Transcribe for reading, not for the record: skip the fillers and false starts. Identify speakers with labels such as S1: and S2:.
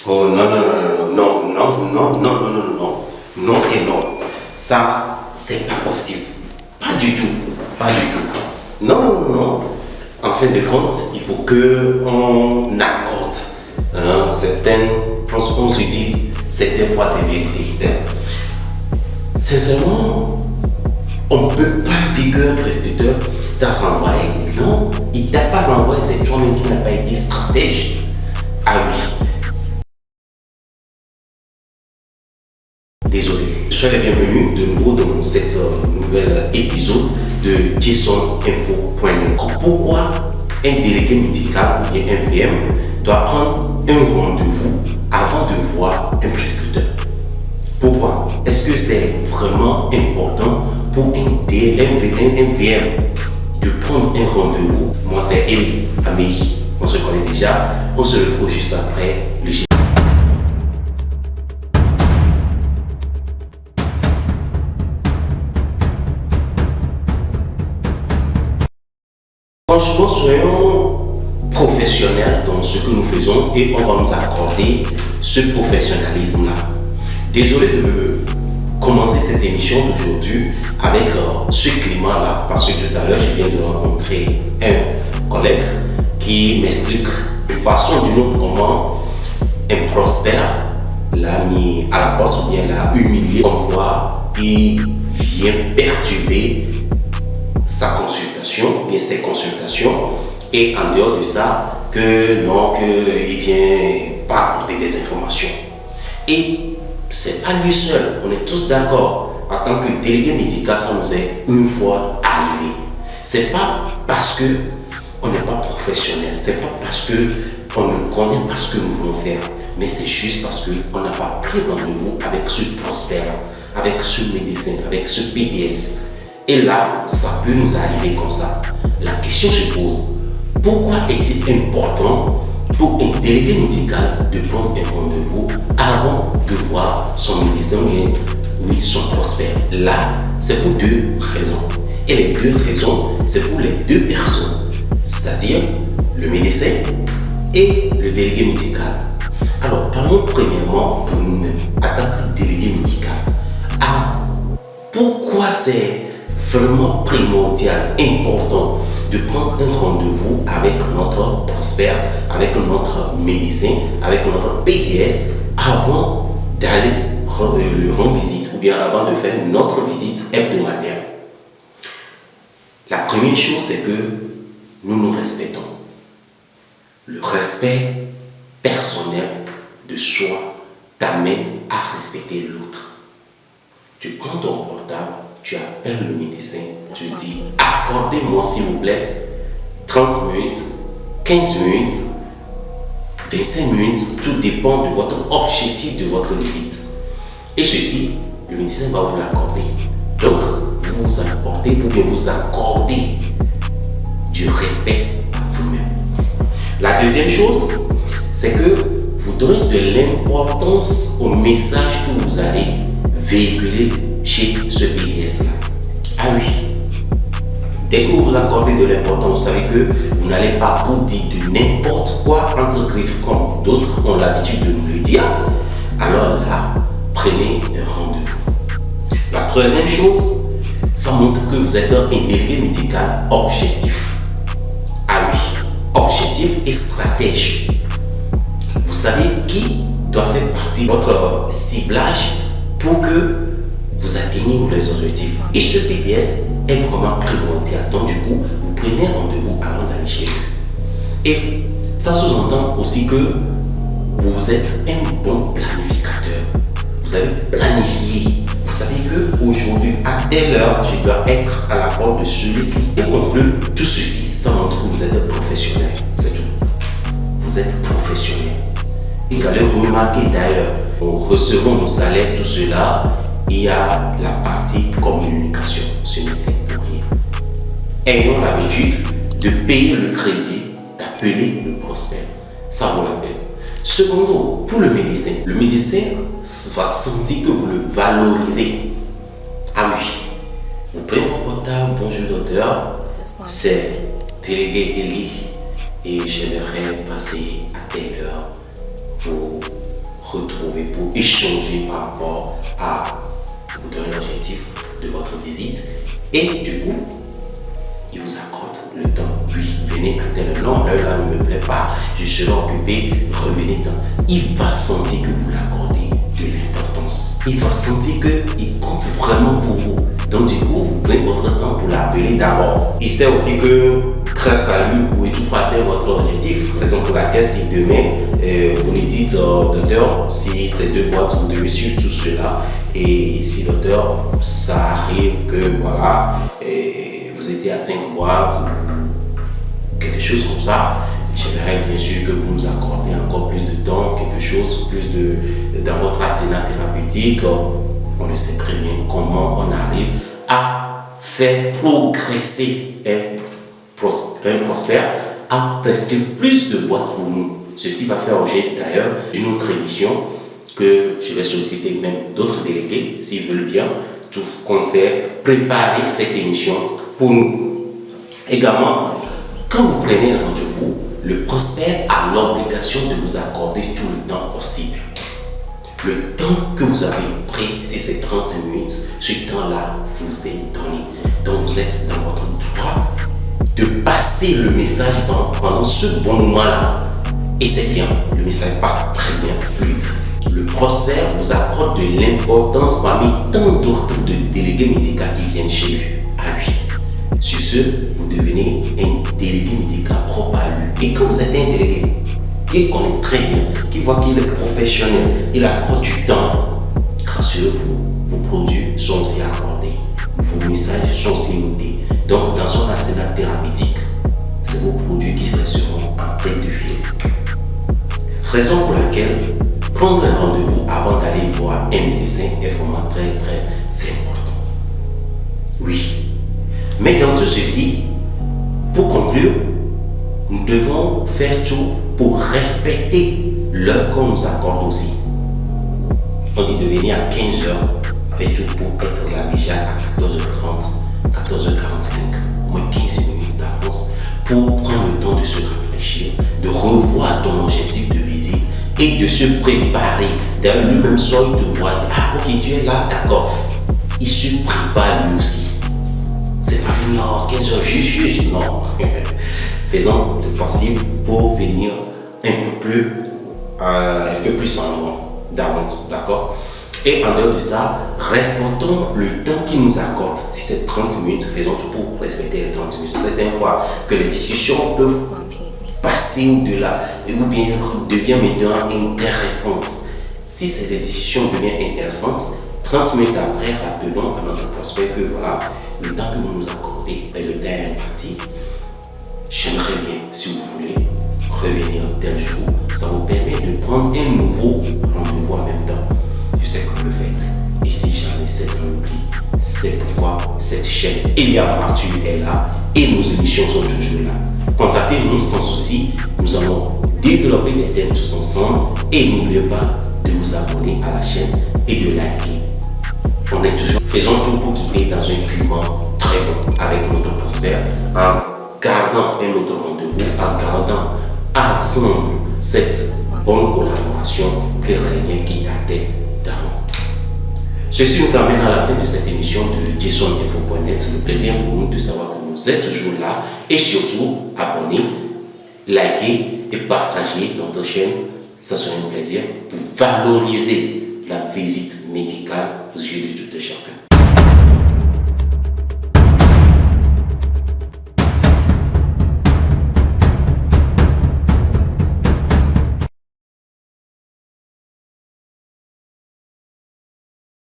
S1: Oh non, non, non, non, non, non, non, non, non, non, non et non. Ça, c'est pas possible. Pas du tout. Pas du tout. Non, non, non, non. En fin de compte, il faut qu'on accorde certaines. On se dit certaines fois des vérités. Sincèrement, on ne peut pas dire qu'un prestataire t'a renvoyé. Non, il ne t'a pas renvoyé, c'est toi-même qui n'a pas été stratège. Ah oui. Désolé. Soyez les bienvenus de nouveau dans cet nouvel épisode de JSONinfo.net. Pourquoi un délégué médical ou bien un VM doit prendre un rendez-vous avant de voir un prescripteur? Pourquoi? Est-ce que c'est vraiment important pour un VM de prendre un rendez-vous? Moi, c'est Eli Amélie. On se connaît déjà. On se retrouve juste après le générique. Franchement, soyons professionnels dans ce que nous faisons et on va nous accorder ce professionnalisme-là. Désolé de commencer cette émission d'aujourd'hui avec ce climat-là, parce que tout à l'heure, je viens de rencontrer un collègue qui m'explique de façon ou d'une autre comment un prospère l'a mis à la porte ou bien l'a humilié, comme quoi il vient perturber sa consultation, bien ses consultations, et en dehors de ça, que non, qu'il vient pas apporter des informations. Et c'est pas lui seul, on est tous d'accord. En tant que délégué médical, ça nous est une fois arrivé. C'est pas parce que on n'est pas professionnel, c'est pas parce que on ne connaît pas ce que nous voulons faire, mais c'est juste parce qu'on n'a pas pris rendez-vous avec ce prospère, avec ce médecin, avec ce PDS. Et là, ça peut nous arriver comme ça. La question se pose, pourquoi est-il important pour un délégué médical de prendre un rendez-vous avant de voir son médecin ou oui, son prospère? Là, c'est pour deux raisons. Et les deux raisons, c'est pour les deux personnes, c'est-à-dire le médecin et le délégué médical. Alors, parlons premièrement pour nous-mêmes, en tant que délégué médical. Pourquoi c'est vraiment primordial, important de prendre un rendez-vous avec notre prospère, avec notre médecin, avec notre PDS avant d'aller le rendre visite ou bien avant de faire notre visite hebdomadaire? La première chose, c'est que nous nous respectons. Le respect personnel de soi t'amène à respecter l'autre. Tu prends ton portable, tu appelles le médecin, tu dis accordez-moi s'il vous plaît 30 minutes, 15 minutes, 25 minutes, tout dépend de votre objectif de votre visite. Et ceci, le médecin va vous l'accorder. Donc, vous vous apportez ou bien vous accordez du respect à vous-même. La deuxième chose, c'est que vous donnez de l'importance au message que vous allez véhiculer chez ce PDS-là. Ah oui, dès que vous vous accordez de l'importance, vous savez que vous n'allez pas vous dire de n'importe quoi entre griffes comme d'autres ont l'habitude de nous le dire. Alors là, prenez un rendez-vous. La troisième chose, ça montre que vous êtes un délégué médical objectif. Ah oui, objectif et stratège. Vous savez qui doit faire partie de votre ciblage pour que vous atteigniez les objectifs. Et ce PDS est vraiment primordial. Donc du coup, vous prenez rendez-vous avant d'aller chez lui. Et ça sous-entend aussi que vous êtes un bon planificateur. Vous avez planifié. Vous savez qu'aujourd'hui, à telle heure, je dois être à la porte de celui-ci. Et conclure tout ceci, ça montre que vous êtes un professionnel. C'est tout. Vous êtes professionnel. Et vous allez remarquer d'ailleurs, en recevant mon salaire, tout cela, il y a la partie communication. Ce n'est fait pour rien. Ayons l'habitude de payer le crédit, d'appeler le prospère. Ça vaut la peine. Secondo, pour le médecin va sentir que vous le valorisez. Ah oui, vous prenez mon portable, bonjour docteur, c'est délégué Eli et j'aimerais passer à telle heure pour retrouver, pour échanger par rapport à vous donner l'objectif de votre visite. Et du coup, il vous accorde le temps. Oui, venez à tel nom, l'heure là ne me plaît pas, je serai occupé, revenez dans. Il va sentir que vous l'accordez de l'importance. Il va sentir qu'il compte vraiment pour vous. Donc du coup, vous prenez votre temps pour l'appeler d'abord. Il sait aussi que grâce à lui, vous pouvez toujours atteindre votre objectif. Raison pour laquelle si demain, vous lui dites, docteur, si ces 2 boîtes, vous devez suivre tout cela. Et si docteur, ça arrive que voilà, vous étiez à 5 boîtes, quelque chose comme ça, j'aimerais bien sûr que vous nous accordez encore plus de temps, quelque chose, plus dans votre arsenal thérapeutique. On le sait très bien comment on arrive à faire progresser un prospère à presque plus de boîtes pour nous. Ceci va faire objet d'ailleurs d'une autre émission que je vais solliciter même d'autres délégués s'ils veulent bien, tout qu'on fait préparer cette émission pour nous. Également, quand vous prenez un rendez-vous, le prospère a l'obligation de vous accorder tout le temps possible. Le temps que vous avez pris, si c'est 30 minutes, ce temps-là vous est donné. Donc vous êtes dans votre droit de passer le message pendant ce bon moment-là. Et c'est bien, le message passe très bien, fluide. Le prospère vous accorde de l'importance parmi tant d'autres de délégués médicaux qui viennent chez lui, à lui. Sur ce, vous devenez un délégué médical propre à lui. Et quand vous êtes un délégué qui connaît très bien, qui voit qu'il est professionnel, il accorde du temps, rassurez-vous, vos produits sont aussi accordés, vos messages sont aussi notés. Donc, dans son arsenal thérapeutique, c'est vos produits qui resteront en tête de file. Raison pour laquelle prendre un rendez-vous avant d'aller voir un médecin est vraiment très important. Oui. Mais dans tout ceci, pour conclure, nous devons faire tout pour respecter l'heure qu'on nous accorde aussi. On dit de venir à 15h, faire tout pour être là déjà à 14h30, 14h45, au moins 15 minutes d'avance, pour prendre le temps de se rafraîchir, de revoir ton objectif de visite et de se préparer. D'ailleurs, lui-même soit il te voit, ah ok, tu es là, d'accord. Il se prépare lui aussi. C'est pas venir à 15h juste, non. Faisons le possible pour venir un peu plus en d'avance, d'accord? Et en dehors de ça, respectons le temps qu'il nous accorde. Si c'est 30 minutes, faisons tout pour respecter les 30 minutes. Certaines fois que les discussions peuvent passer au-delà ou bien deviennent maintenant intéressantes. Si ces discussions deviennent intéressantes, 30 minutes après, rappelons à notre prospect que voilà, le temps que vous nous accordez, le temps est imparti. J'aimerais bien, si vous voulez, revenir tel jour. Ça vous permet de prendre un nouveau rendez-vous en même temps. Je sais que vous le faites. Et si jamais c'est un oubli, c'est pourquoi cette chaîne Elia Arthur est là et nos émissions sont toujours là. Contactez-nous sans souci. Nous allons développer des thèmes tous ensemble. Et n'oubliez pas de vous abonner à la chaîne et de liker. On est toujours, faisons tout pour quitter dans un climat très bon avec notre prospère en gardant un autre rendez-vous, en gardant ensemble cette bonne collaboration qui régnait, qui datait d'avant. Ceci nous amène à la fin de cette émission de JSONinfo.net. Le plaisir pour nous de savoir que vous êtes toujours là et surtout abonnez, likez et partagez notre chaîne. Ça sera un plaisir pour valoriser la visite médicale aux yeux de tout chacun.